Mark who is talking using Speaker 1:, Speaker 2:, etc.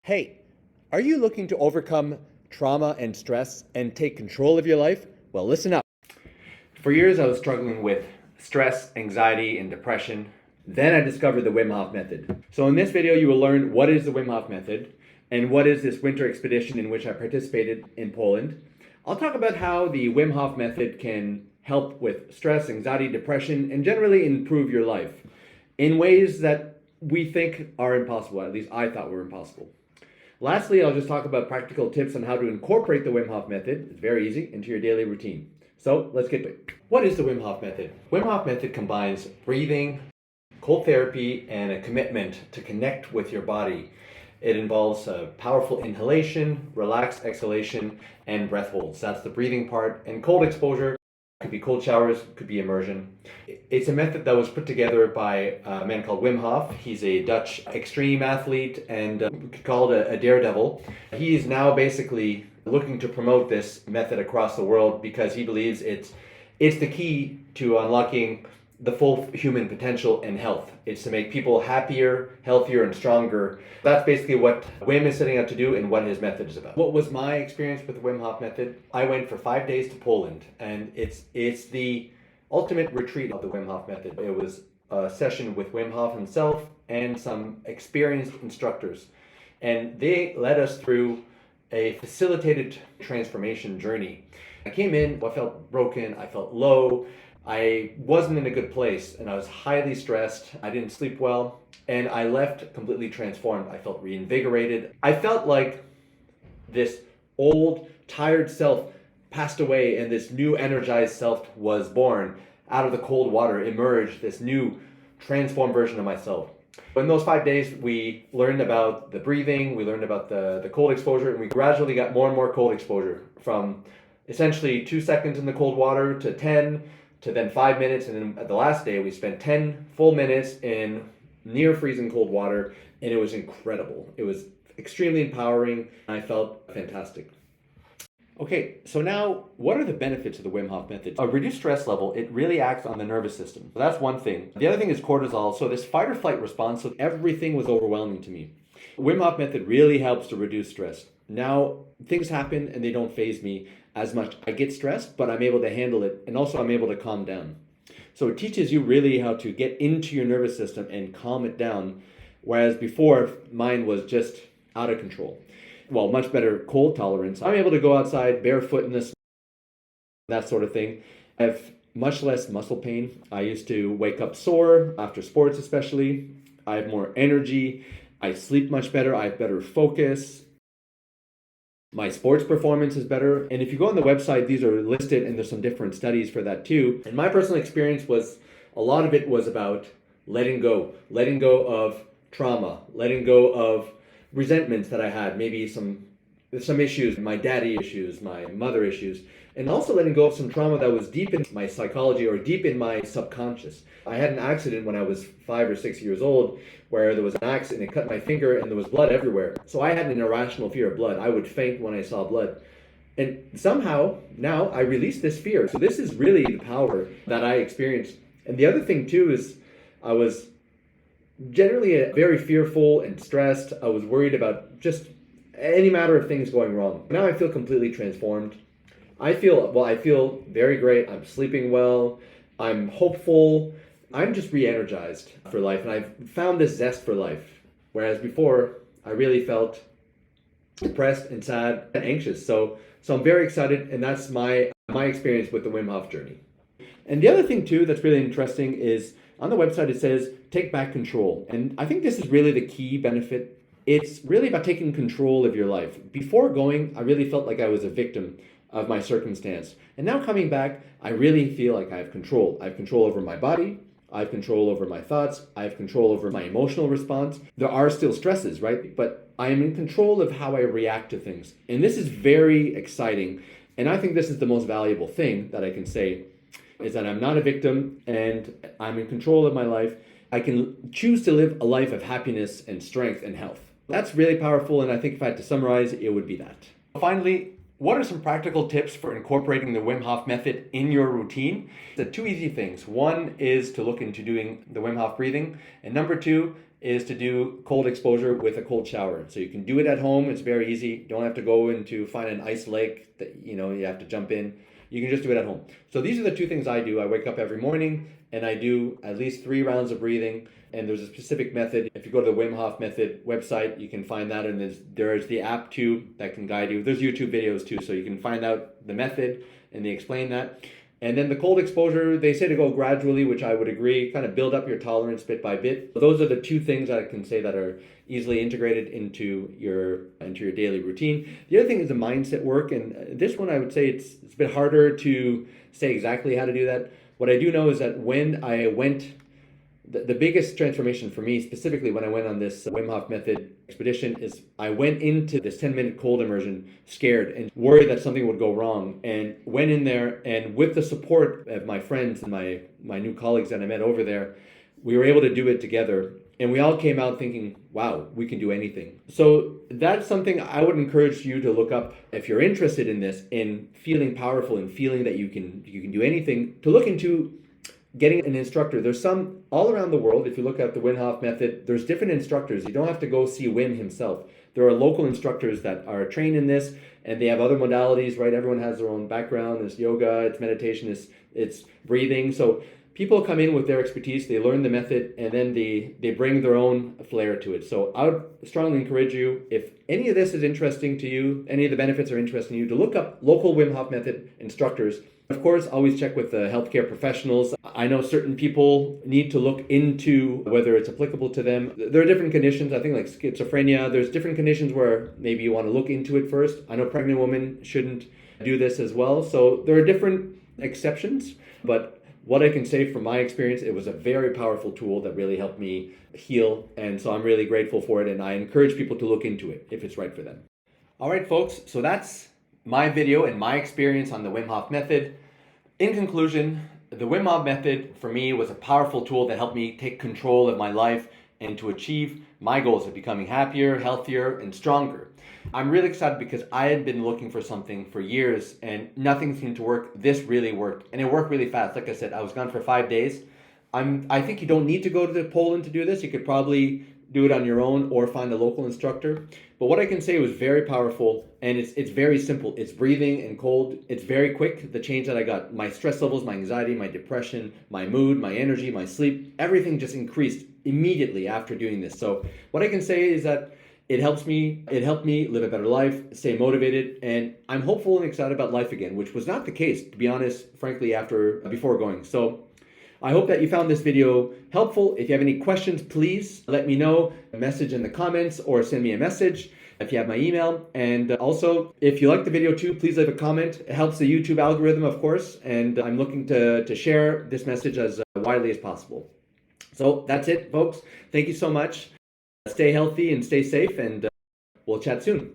Speaker 1: Hey, are you looking to overcome trauma and stress and take control of your life? Well, listen up. For years, I was struggling with stress, anxiety, and depression. Then I discovered the Wim Hof Method. So in this video, you will learn what is the Wim Hof Method and what is this winter expedition in which I participated in Poland. I'll talk about how the Wim Hof Method can help with stress, anxiety, depression, and generally improve your life in ways that we think are impossible, at least I thought were impossible. Lastly, I'll just talk about practical tips on how to incorporate the Wim Hof Method, it's very easy, into your daily routine. So let's get to it. What is the Wim Hof Method? Wim Hof Method combines breathing, cold therapy, and a commitment to connect with your body. It involves powerful inhalation, relaxed exhalation, and breath holds. That's the breathing part. And cold exposure could be cold showers, could be immersion. It's a method that was put together by a man called Wim Hof. He's a Dutch extreme athlete and we could call it a daredevil. He is now basically looking to promote this method across the world because he believes it's the key to unlocking the full human potential and health. It's to make people happier, healthier, and stronger. That's basically what Wim is setting out to do and what his method is about. What was my experience with the Wim Hof Method? I went for 5 days to Poland, and it's the ultimate retreat of the Wim Hof Method. It was a session with Wim Hof himself and some experienced instructors. And they led us through a facilitated transformation journey. I came in, I felt broken, I felt low, I wasn't in a good place, and I was highly stressed. I didn't sleep well, and I left completely transformed. I felt reinvigorated. I felt like this old, tired self passed away, and this new, energized self was born. Out of the cold water emerged this new, transformed version of myself. In those 5 days, we learned about the breathing, we learned about the cold exposure, and we gradually got more and more cold exposure from essentially 2 seconds in the cold water to 10, to then 5 minutes, and then at the last day we spent 10 full minutes in near freezing cold water, and it was incredible. It was extremely empowering, and I felt fantastic. Okay, so now what are the benefits of the Wim Hof Method? A reduced stress level, it really acts on the nervous system. So that's one thing. The other thing is cortisol. So this fight or flight response, so everything was overwhelming to me. Wim Hof Method really helps to reduce stress. Now things happen and they don't faze me as much. I get stressed, but I'm able to handle it, and also I'm able to calm down. So it teaches you really how to get into your nervous system and calm it down, whereas before mine was just out of control. Well, much better cold tolerance. I'm able to go outside barefoot in the snow, that sort of thing. I have much less muscle pain. I used to wake up sore after sports especially. I have more energy. I sleep much better. I have better focus. My sports performance is better. And if you go on the website, these are listed, and there's some different studies for that too. And my personal experience was, a lot of it was about letting go of trauma, letting go of resentments that I had, maybe some issues, my daddy issues, my mother issues, and also letting go of some trauma that was deep in my psychology or deep in my subconscious. I had an accident when I was 5 or 6 years old where there was an axe and it cut my finger and there was blood everywhere. So I had an irrational fear of blood. I would faint when I saw blood. And somehow now I released this fear. So this is really the power that I experienced. And the other thing too is I was generally very fearful and stressed. I was worried about just any matter of things going wrong. Now I feel completely transformed. I feel very great. I'm sleeping well. I'm hopeful. I'm just re-energized for life, and I've found this zest for life. Whereas before, I really felt depressed and sad and anxious. So I'm very excited, and that's my experience with the Wim Hof Journey. And the other thing too that's really interesting is on the website it says take back control. And I think this is really the key benefit. It's really about taking control of your life. Before going, I really felt like I was a victim of my circumstance. And now coming back, I really feel like I have control. I have control over my body. I have control over my thoughts. I have control over my emotional response. There are still stresses, right? But I am in control of how I react to things. And this is very exciting. And I think this is the most valuable thing that I can say, is that I'm not a victim and I'm in control of my life. I can choose to live a life of happiness and strength and health. That's really powerful, and I think if I had to summarize, it would be that. Finally, what are some practical tips for incorporating the Wim Hof Method in your routine? The two easy things. One is to look into doing the Wim Hof breathing, and number two is to do cold exposure with a cold shower. So you can do it at home. It's very easy. You don't have to go into find an ice lake that you have to jump in. You can just do it at home. So these are the two things I do. I wake up every morning and I do at least 3 rounds of breathing. And there's a specific method. If you go to the Wim Hof Method website, you can find that. And there's the app too that can guide you. There's YouTube videos too, so you can find out the method and they explain that. And then the cold exposure, they say to go gradually, which I would agree, kind of build up your tolerance bit by bit. Those are the two things that I can say that are easily integrated into your daily routine. The other thing is the mindset work. And this one, I would say it's a bit harder to say exactly how to do that. What I do know is that when I went, the biggest transformation for me, specifically when I went on this Wim Hof Method expedition, is I went into this 10-minute cold immersion scared and worried that something would go wrong, and went in there, and with the support of my friends and my new colleagues that I met over there, we were able to do it together. And we all came out thinking, wow, we can do anything. So that's something I would encourage you to look up if you're interested in this, in feeling powerful and feeling that you can do anything, to look into getting an instructor. There's some all around the world. If you look at the Wim Hof Method, there's different instructors. You don't have to go see Wim himself. There are local instructors that are trained in this, and they have other modalities, right? Everyone has their own background. There's yoga, it's meditation, it's breathing. So people come in with their expertise, they learn the method, and then they bring their own flair to it. So I would strongly encourage you, if any of this is interesting to you, any of the benefits are interesting to you, to look up local Wim Hof Method instructors. Of course, always check with the healthcare professionals. I know certain people need to look into whether it's applicable to them. There are different conditions, I think, like schizophrenia. There's different conditions where maybe you want to look into it first. I know pregnant women shouldn't do this as well. So there are different exceptions. But what I can say from my experience, it was a very powerful tool that really helped me heal. And so I'm really grateful for it. And I encourage people to look into it if it's right for them. All right, folks. So that's my video and my experience on the Wim Hof Method. In conclusion, the Wim Hof Method for me was a powerful tool that helped me take control of my life and to achieve my goals of becoming happier, healthier, and stronger. I'm really excited because I had been looking for something for years and nothing seemed to work. This really worked, and it worked really fast. Like I said, I was gone for 5 days. I think you don't need to go to Poland to do this. You could probably do it on your own or find a local instructor. But what I can say was very powerful, and it's very simple. It's breathing and cold. It's very quick, the change that I got. My stress levels, my anxiety, my depression, my mood, my energy, my sleep, everything just increased immediately after doing this. So what I can say is that it helped me live a better life, stay motivated, and I'm hopeful and excited about life again, which was not the case, to be honest, frankly, before going. So I hope that you found this video helpful. If you have any questions, please let me know. A message in the comments or send me a message if you have my email. And also, if you like the video too, please leave a comment. It helps the YouTube algorithm, of course, and I'm looking to share this message as widely as possible. So that's it, folks. Thank you so much. Stay healthy and stay safe, and we'll chat soon.